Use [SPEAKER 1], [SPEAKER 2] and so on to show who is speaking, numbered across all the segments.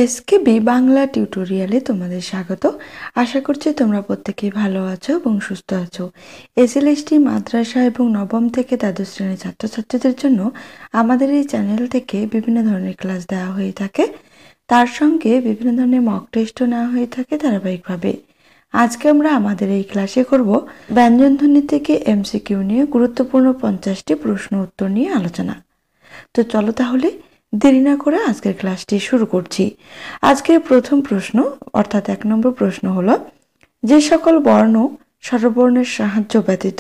[SPEAKER 1] SKB Bangla টিউটোরিয়ালে তোমাদের স্বাগত। আশা করছি তোমরা প্রত্যেকেই ভালো আছো এবং সুস্থ আছো। এসএলএসটি মাদ্রাসা এবং নবম থেকে দ্বাদশ শ্রেণীর ছাত্রছাত্রীদের জন্য আমাদের এই চ্যানেল থেকে বিভিন্ন ধরনের ক্লাস দেওয়া হয়ে থাকে, তার সঙ্গে বিভিন্ন ধরনের মক টেস্টও নেওয়া হয়ে থাকে ধারাবাহিকভাবে। আজকে আমরা আমাদের এই ক্লাসে করব ব্যঞ্জনধ্বনি থেকে এমসিকিউ নিয়ে গুরুত্বপূর্ণ 50টি প্রশ্ন উত্তর নিয়ে আলোচনা। তো চলো তাহলে দেরি না করে আজকের ক্লাসটি শুরু করছি। আজকের প্রথম প্রশ্ন অর্থাৎ 1 নম্বর প্রশ্ন হলো, যে সকল বর্ণ স্বরবর্ণের সাহায্য ব্যতীত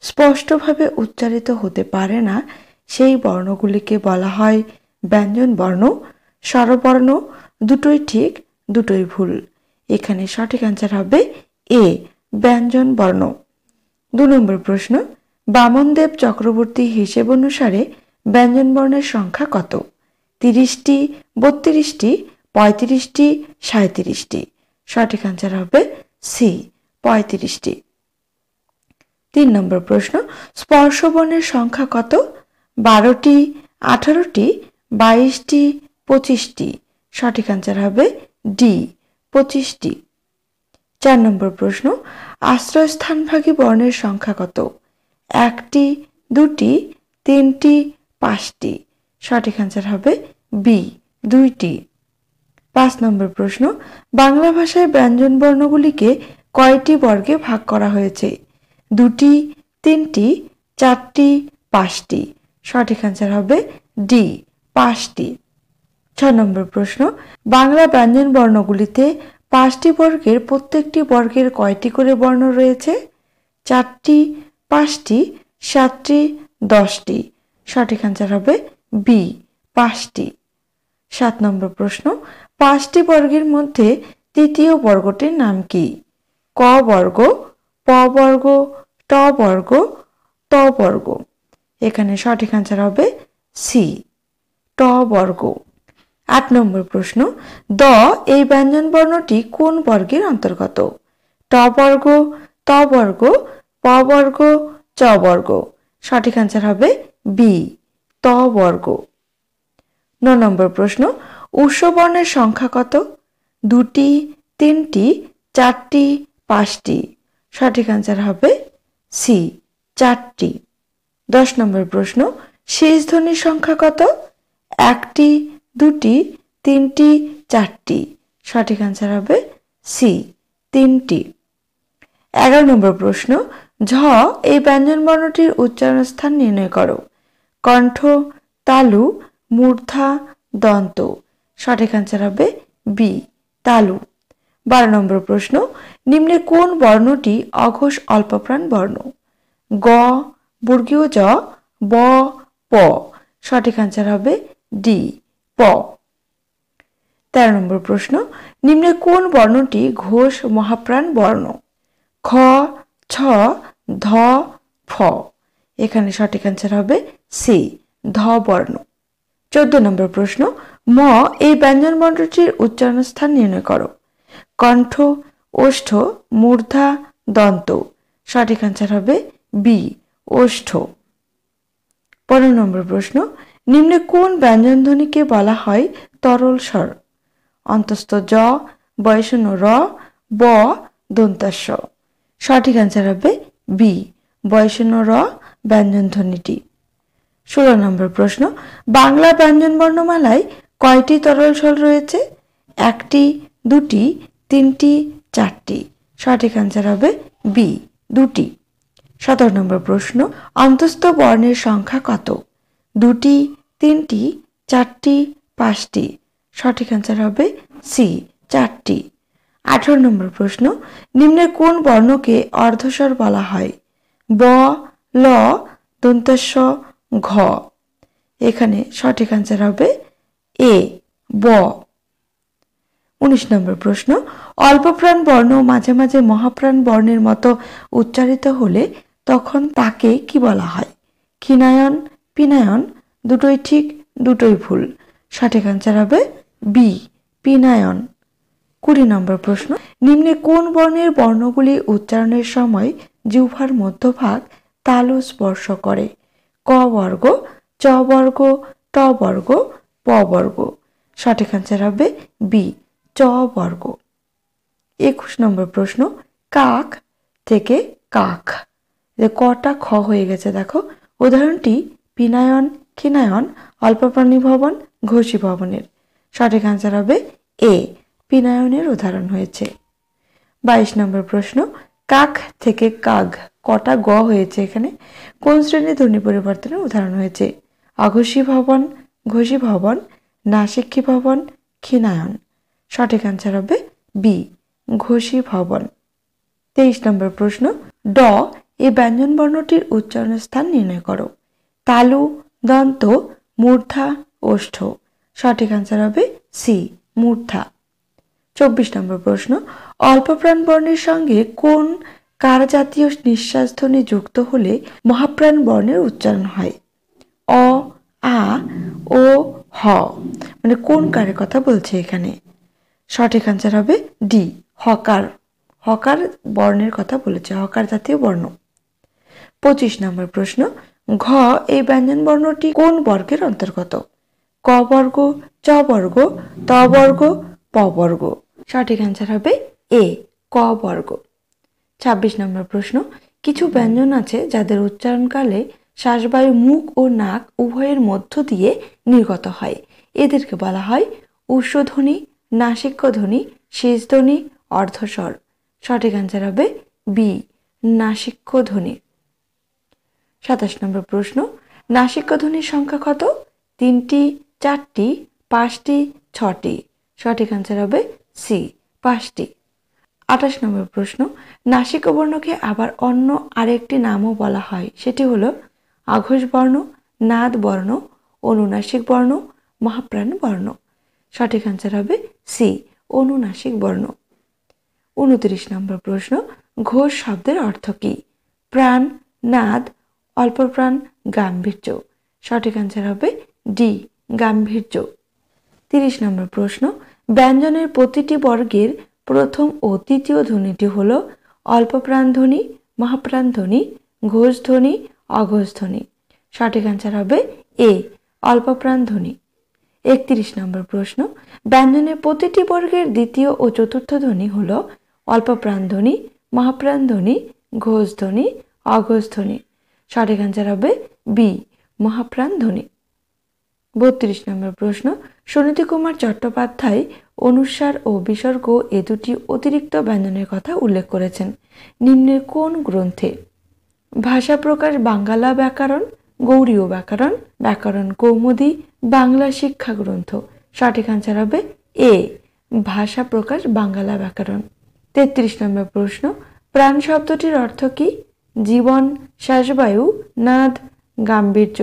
[SPEAKER 1] স্পষ্টভাবে উচ্চারিত হতে পারে না সেই বর্ণগুলিকে বলা হয় ব্যঞ্জন বর্ণ। স্বরবর্ণ দুটোই ঠিক, দুটোই ভুল। এখানে সঠিক অ্যান্সার হবে এ, ব্যঞ্জন বর্ণ। 2 নম্বর প্রশ্ন, বামনদেব চক্রবর্তী হিসেব অনুসারে ব্যঞ্জন বর্ণের সংখ্যা কত? 30টি, 32টি, 35টি, 37টি। সঠিক অ্যান্সার হবে সি, 35টি। 3 নম্বর প্রশ্ন, স্পর্শ বর্ণের সংখ্যা কত? 12টি, 18টি, 22টি, 25টি। সঠিক অ্যান্সার হবে ডি, 25টি। 4 নম্বর প্রশ্ন, আশ্রয়স্থানভাগী বর্ণের সংখ্যা কত? 1টি, 2টি, 3টি, 5টি। সঠিক অ্যান্সার হবে বি, 2টি। 5 নম্বর প্রশ্ন, বাংলা ভাষায় ব্যঞ্জন বর্ণগুলিকে কয়টি বর্গে ভাগ করা হয়েছে? 2টি, 3টি, 4টি, 5টি। সঠিক অ্যান্সার হবে ডি, 5টি। 6 নম্বর প্রশ্ন, বাংলা ব্যঞ্জন বর্ণগুলিতে 5টি বর্গের প্রত্যেকটি বর্গের কয়টি করে বর্ণ রয়েছে? 4টি, 5টি, 7টি, 10টি। সঠিক অ্যান্সার হবে বি, 5টি। 7 নম্বর প্রশ্ন, 5টি বর্গের মধ্যে তৃতীয় বর্গটির নাম কি? ক বর্গ, প বর্গ, ট বর্গ, ত বর্গ। এখানে সঠিক অ্যান্সার হবে সি, ট বর্গ। 8 নম্বর প্রশ্ন, দ এই ব্যঞ্জন বর্ণটি কোন বর্গের অন্তর্গত? ট বর্গ, ত বর্গ, প বর্গ, চ বর্গ। সঠিক অ্যান্সার হবে বি, ত বর্গ। 9 নম্বর প্রশ্ন, উৎসবর্ণের সংখ্যা কত? 2টি, 3টি, 4টি, 5টি। সঠিক অ্যান্সার হবে সি, 4টি। 10 নম্বর প্রশ্ন, শেষ ধ্বনির সংখ্যা কত? 1টি, 2টি, 3টি, 4টি। সঠিক অ্যান্সার হবে সি, 3টি। 11 নম্বর প্রশ্ন, ঝ এই ব্যঞ্জন বর্ণটির উচ্চারণ স্থান নির্ণয় করো। কণ্ঠ, তালু, মূর্ধা, দন্ত। সঠিক অ্যান্সার হবে বি, তালু। 12 নম্বর প্রশ্ন, নিম্নে কোন বর্ণটি অঘোষ অল্পপ্রাণ বর্ণ? গ বর্গীয় জ, ব, প। সঠিক অ্যান্সার হবে ডি, প। 13 নম্বর প্রশ্ন, নিম্নে কোন বর্ণটি ঘোষ মহাপ্রাণ বর্ণ? খ, ছ, ধ, ফ। এখানে সঠিক অ্যান্সার হবে সি, ধ বর্ণ। 14 নম্বর প্রশ্ন, ম এই ব্যঞ্জন বর্ণটির উচ্চারণ স্থান নির্ণয় করো। কণ্ঠ, ওষ্ঠ, মূর্ধা, দন্ত। সঠিক অ্যান্সার হবে বি, ওষ্ঠ। 15 নম্বর প্রশ্ন, নিম্নে কোন ব্যঞ্জন ধ্বনিকে বলা হয় তরল স্বর? অন্তস্থ জ, বয়সন্য র, ব, দন্তাস্ব। সঠিক অ্যান্সার হবে বি, বয়সন্য র ব্যঞ্জন ধ্বনিটি। 16 নম্বর প্রশ্ন, বাংলা ব্যঞ্জন বর্ণমালায় কয়টি তরল স্বর রয়েছে? 1টি, 2টি, 3টি, 4টি। সঠিক অ্যান্সার হবে বি, 2টি। 17 নম্বর প্রশ্ন, অন্তস্থ বর্ণের সংখ্যা কত? 2টি, 3টি, 4টি, 5টি। সঠিক অ্যান্সার হবে সি, 4টি। 18 নম্বর প্রশ্ন, নিম্নে কোন বর্ণকে অর্ধস্বর বলা হয়? ব, ল, দন্তাস্ব, ঘ। এখানে সঠিক অ্যান্সার হবে এ, ব। 19 নম্বর প্রশ্ন, অল্পপ্রাণ বর্ণ মাঝে মাঝে মহাপ্রাণ বর্ণের মতো উচ্চারিত হলে তখন তাকে কি বলা হয়? ক্ষীণায়ন, পিনায়ন। দুটোই ঠিক, দুটোই ভুল। সঠিক অ্যান্সার হবে বি, পিনায়ন। 20 নম্বর প্রশ্ন, নিম্নে কোন বর্ণের বর্ণগুলি উচ্চারণের সময় জিহ্বার মধ্যভাগ তালু স্পর্শ করে? ক বর্গ, চ বর্গ, ট বর্গ, প বর্গ। সঠিক আনসার হবে বি চ বর্গ। 21 নম্বর প্রশ্ন, কাক থেকে কাক, কটা খ হয়ে গেছে দেখো। উদাহরণটি পিনায়ন, খিনায়ন, অল্পপ্রাণী ভবন, ঘোষী ভবনের। সঠিক আনসার হবে এ পিনায়নের উদাহরণ হয়েছে। 22 নম্বর প্রশ্ন, কাক থেকে কাগ, কটা গ হয়েছে এখানে, কোন শ্রেণীর ধ্বনি পরিবর্তনের উদাহরণ হয়েছে? অঘোষী ভবন, ঘোষী ভবন, নাসিক্যী ভবন, খিনায়ন। সঠিক আনসার হবে বি ঘোষী ভবন। 23 নম্বর প্রশ্ন, ড এই ব্যঞ্জন বর্ণটির উচ্চারণের স্থান নির্ণয় করো। তালু, দন্ত, মূর্ধা, ওষ্ঠ। সঠিক আনসার হবে সি মূর্ধা। 24 নম্বর প্রশ্ন, অল্পপ্রাণ বর্ণের সঙ্গে কোন কার জাতীয় নিঃশ্বাস ধ্বনি যুক্ত হলে মহাপ্রাণ বর্ণের উচ্চারণ হয়? অ, আ, ও, হ। মানে কোন কারের কথা বলছে এখানে? সঠিক আনসার হবে ডি হকার। হকার বর্ণের কথা বলেছে, হকার জাতীয় বর্ণ। 25 নম্বর প্রশ্ন, ঘ এই ব্যঞ্জন বর্ণটি কোন বর্গের অন্তর্গত? ক বর্গ, চ বর্গ, ত বর্গ, প বর্গ। সঠিক আনসার হবে এ ক বর্গ। 26 নম্বর প্রশ্ন, কিছু ব্যঞ্জন আছে যাদের উচ্চারণকালে শ্বাসবায়ু মুখ ও নাক উভয়ের মধ্য দিয়ে নির্গত হয়। এদেরকে বলা হয় ঊর্ধ্বধ্বনি, নাসিক্য ধ্বনি, শেষ ধ্বনি, অর্ধস্বর। সঠিক আনসার হবে বি নাসিক্য ধ্বনি। 27 নম্বর প্রশ্ন, নাসিক্য ধ্বনির সংখ্যা কত? 3টি, 4টি, 5টি, 6টি। সঠিক আনসার হবে সি 5টি। 28 নম্বর প্রশ্ন, নাসিক্য বর্ণকে আবার অন্য আরেকটি নামও বলা হয়, সেটি হলো আঘোষ বর্ণ, নাদ বর্ণ, অনুনাসিক বর্ণ, মহাপ্রাণ বর্ণ। সঠিক আনসার হবে সি অনুনাসিক বর্ণ। 29 নম্বর প্রশ্ন, ঘোষ শব্দের অর্থ কি? প্রাণ, নাদ, অল্পপ্রাণ, গাম্ভীর্য। সঠিক আনসার হবে ডি গাম্ভীর্য। 30 নম্বর প্রশ্ন, ব্যঞ্জনের প্রতিটি বর্গের প্রথম ও তৃতীয় ধ্বনিটি হল অল্পপ্রাণ ধ্বনি, মহাপ্রাণ ধ্বনি, ঘোষ ধ্বনি, অঘোষ ধ্বনি। সঠিক আনসার হবে এ অল্পপ্রাণ ধ্বনি। 31 নম্বর প্রশ্ন, ব্যঞ্জনের প্রতিটি বর্গের দ্বিতীয় ও চতুর্থ ধ্বনি হল অল্পপ্রাণ ধ্বনি, মহাপ্রাণ ধ্বনি, ঘোষ ধ্বনি, অঘোষ ধ্বনি। সঠিক আনসার হবে বি মহাপ্রাণ ধ্বনি। 32 নম্বর প্রশ্ন, সুনীতি কুমার চট্টোপাধ্যায় অনুস্বার ও বিসর্গ এ দুটি অতিরিক্ত ব্যঞ্জনের কথা উল্লেখ করেছেন নিম্নের কোন গ্রন্থে? ভাষা প্রকাশ বাঙ্গালা ব্যাকরণ, গৌড়ীয় ব্যাকরণ, ব্যাকরণ কৌমুদী, বাংলা শিক্ষা গ্রন্থ। সঠিক আনসার হবে এ ভাষা প্রকাশ বাঙ্গালা ব্যাকরণ। 33 নম্বর প্রশ্ন, প্রাণ শব্দটির অর্থ কি? জীবন, শ্বাসবায়ু, নাদ, গাম্ভীর্য।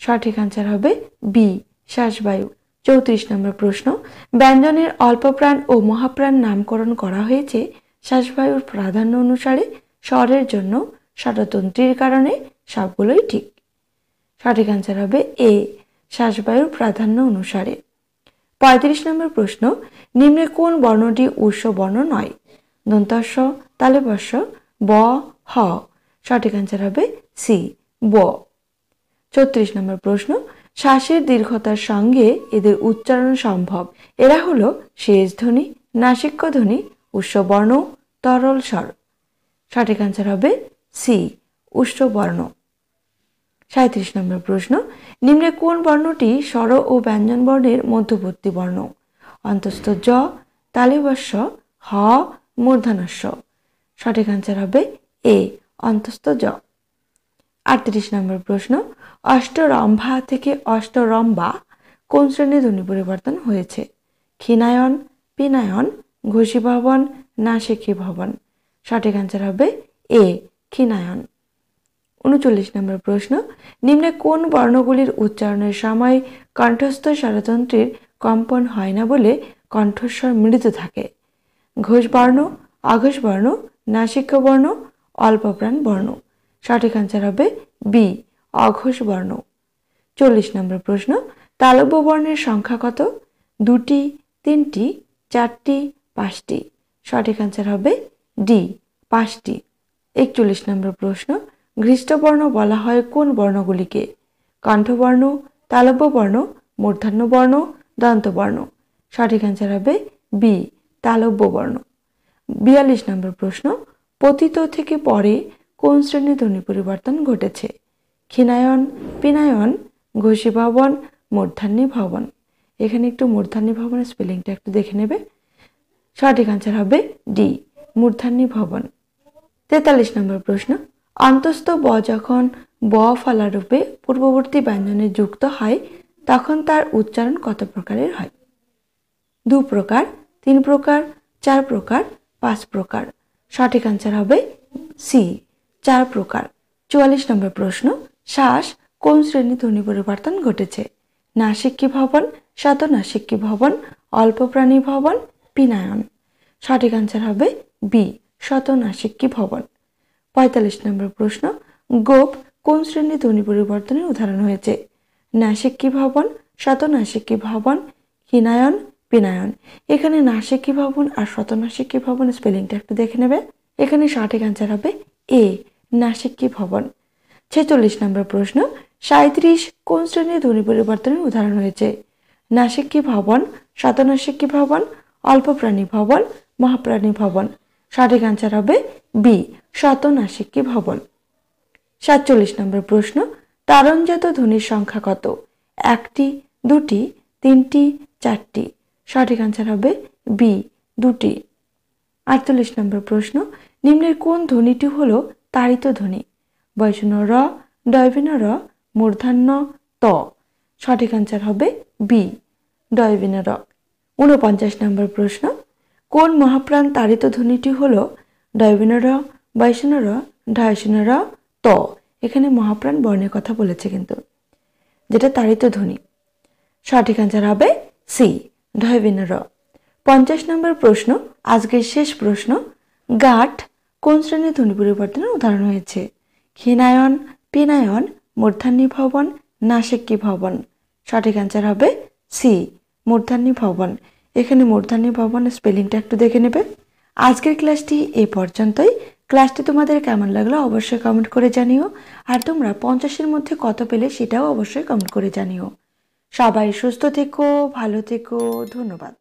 [SPEAKER 1] সঠিক আনসার হবে বি শ্বাসবায়ু। 34 নম্বর প্রশ্ন, ব্যঞ্জনের অল্পপ্রাণ ও মহাপ্রাণ নামকরণ করা হয়েছে শ্বাসবায়ুর প্রাধান্য অনুসারে, স্বরের জন্য, স্বরতন্ত্রীর কারণে, সবগুলোই ঠিক। সঠিক আনসার হবে এ শ্বাসবায়ুর প্রাধান্য অনুসারে। 35 নম্বর প্রশ্ন, নিম্নে কোন বর্ণটি উৎস বর্ণ নয়? দন্তস্ব, তালব্য, ব, হ। সঠিক আনসার হবে সি ব। 34 নম্বর প্রশ্ন, শ্বাসের দীর্ঘতার সঙ্গে এদের উচ্চারণ সম্ভব। এরা হলো শেষ ধ্বনি, নাসিক্য ধ্বনি, উৎসবর্ণ, তরল স্বর। সঠিক আনসার হবে সি উষ্ঠবর্ণ। 37 নম্বর প্রশ্ন, নিম্নে কোন বর্ণটি স্বর ও ব্যঞ্জন বর্ণের মধ্যবর্তী বর্ণ? অন্তস্থ জ, তালব্য, হ, মূর্ধন্যস্ব। সঠিক আনসার হবে এ অন্তস্থ জ। 38 নম্বর প্রশ্ন, অষ্টরম্ভা থেকে অষ্টরম্বা কোন শ্রেণীর ধ্বনি পরিবর্তন হয়েছে? খিনায়ন, পিনায়ন, ঘোষী ভবন, নাসিক্যী ভবন। সঠিক আনসার হবে এ খিনায়ন। 39 নম্বর প্রশ্ন, নিম্নে কোন বর্ণগুলির উচ্চারণের সময় কণ্ঠস্থ স্বরতন্ত্রীর কম্পন হয় না বলে কণ্ঠস্বর মৃদু থাকে? ঘোষ বর্ণ, অঘোষ বর্ণ, নাসিক্য বর্ণ, অল্পপ্রাণ বর্ণ। সঠিক আনসার হবে বি অঘোষ বর্ণ। 40 নম্বর প্রশ্ন, তালব্য বর্ণের সংখ্যা কত? 2টি, 3টি, 4টি, 5টি। সঠিক আনসার হবে ডি 5টি। 41 নম্বর প্রশ্ন, ঘৃষ্টবর্ণ বলা হয় কোন বর্ণগুলিকে? কণ্ঠবর্ণ, তালব্য বর্ণ, মূর্ধন্য বর্ণ, দন্তবর্ণ। সঠিক অ্যান্সার হবে বি তালব্য বর্ণ। 42 নম্বর প্রশ্ন, পতিত থেকে পরে কোন শ্রেণীর ধ্বনি পরিবর্তন ঘটেছে? ক্ষীণায়ন, পিনায়ন, ঘোষীভবন, মূর্ধন্য ভবন। এখানে একটু মূর্ধন্য ভবনের স্পেলিংটা একটু দেখে নেবে। সঠিক অ্যান্সার হবে ডি মূর্ধন্য ভবন। 43 নম্বর প্রশ্ন, অন্তস্থ ব যখন ব ফলা রূপে পূর্ববর্তী ব্যঞ্জনে যুক্ত হয় তখন তার উচ্চারণ কত প্রকারের হয়? 2 প্রকার, 3 প্রকার, 4 প্রকার, 5 প্রকার। সঠিক অ্যান্সার হবে সি 4 প্রকার। 44 নম্বর প্রশ্ন, শ্বাস কোন শ্রেণীর ধ্বনি পরিবর্তন ঘটেছে? নাসিক্যী ভবন, শতনাসিক্যী ভবন, অল্পপ্রাণী ভবন, পিনায়ন। সঠিক অ্যান্সার হবে বি শতনাসিক্যী ভবন। 45 নম্বর প্রশ্ন, গোপ কোন শ্রেণীর ধ্বনি পরিবর্তনের উদাহরণ হয়েছে? নাসিক্যী ভবন, শতনাসিক্যী ভবন, ক্ষীণায়ন, পিনায়ন। এখানে নাসিক্যী ভবন আর শতনাসিক্যী ভবন স্পেলিংটা একটু দেখে নেবে। এখানে সঠিক অ্যান্সার হবে এ নাসিক্যী ভবন। 46 নম্বর প্রশ্ন, 37 কোন শ্রেণীর ধ্বনি পরিবর্তনের উদাহরণ হয়েছে? নাসিক্যী ভবন, শতনাসিক্যী ভবন, অল্পপ্রাণী ভবন, মহাপ্রাণী ভবন। সঠিক অ্যান্সার হবে বি শতনাসিক্যী ভবন। 47 নম্বর প্রশ্ন, তারণজাত ধ্বনির সংখ্যা কত? 1টি, 2টি, 3টি, 4টি। সঠিক অ্যান্সার হবে বি 2টি। 48 নম্বর প্রশ্ন, নিম্নের কোন ধ্বনিটি হলো তাড়িত ধ্বনি? বয়সূন্য র, ডয়বিন র, মূর্ধন্য ত। সঠিক অ্যান্সার হবে বি ডয়বিন র। 49 নম্বর প্রশ্ন, কোন মহাপ্রাণ তাড়িত ধ্বনিটি হলো ডয়বিন র, বয়সূন্য র, ঢয়সূন্য র, ত। এখানে মহাপ্রাণ বর্ণের কথা বলেছে কিন্তু, যেটা তাড়িত ধ্বনি। সঠিক অ্যান্সার হবে সি ডয়বিন র। 50 নম্বর প্রশ্ন, আজকের শেষ প্রশ্ন, গাঠ কোন শ্রেণীর ধ্বনি পরিবর্তনের উদাহরণ হয়েছে? ক্ষীণায়ন, পিনায়ন, মূর্ধন্য ভবন, নাসিক্যী ভবন। সঠিক অ্যান্সার হবে সি মূর্ধন্য ভবন। এখানে মূর্ধন্য ভবনের স্পেলিংটা একটু দেখে নেবে। আজকের ক্লাসটি এ পর্যন্তই। ক্লাসটি তোমাদের কেমন লাগলো অবশ্যই কমেন্ট করে জানিও। আর তোমরা 50-এর মধ্যে কত পেলে সেটাও অবশ্যই কমেন্ট করে জানিও। সবাই সুস্থ থেকো, ভালো থেকো, ধন্যবাদ।